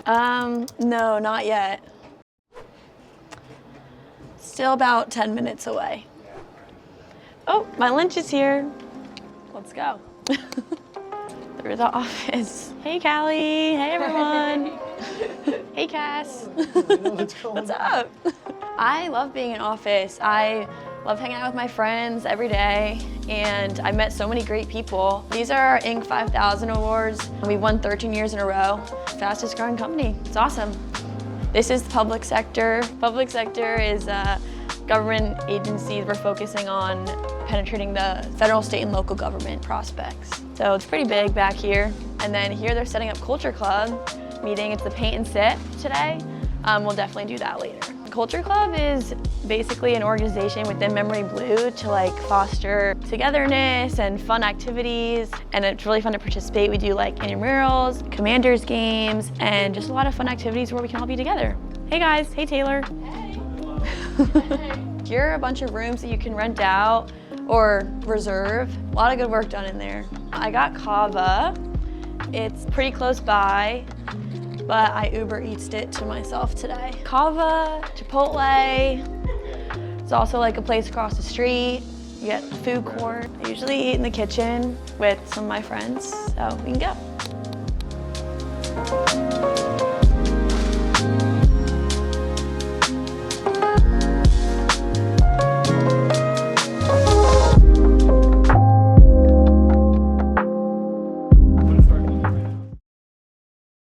No, not yet. Still about 10 minutes away. Oh, my lunch is here. Let's go. Through the office. Hey, Callie. Hey, everyone. Hey, Cass. What's up? I love being in office. I love hanging out with my friends every day, and I met so many great people. These are our Inc. 5000 awards. We won 13 years in a row. Fastest growing company. It's awesome. This is the public sector. Public sector is government agencies. We're focusing on penetrating the federal, state, and local government prospects. So it's pretty big back here. And then here they're setting up Culture Club meeting. It's the paint and sip today. We'll definitely do that later. Culture Club is basically an organization within memoryBlue to foster togetherness and fun activities, and it's really fun to participate. We do intramurals, commanders games, and just a lot of fun activities where we can all be together. Hey guys, hey Taylor. Hey. Here are a bunch of rooms that you can rent out or reserve. A lot of good work done in there. I got Kava. It's pretty close by, but I Uber Eats'd it to myself today. Kava, Chipotle. It's also a place across the street. You get food court. I usually eat in the kitchen with some of my friends, so we can go.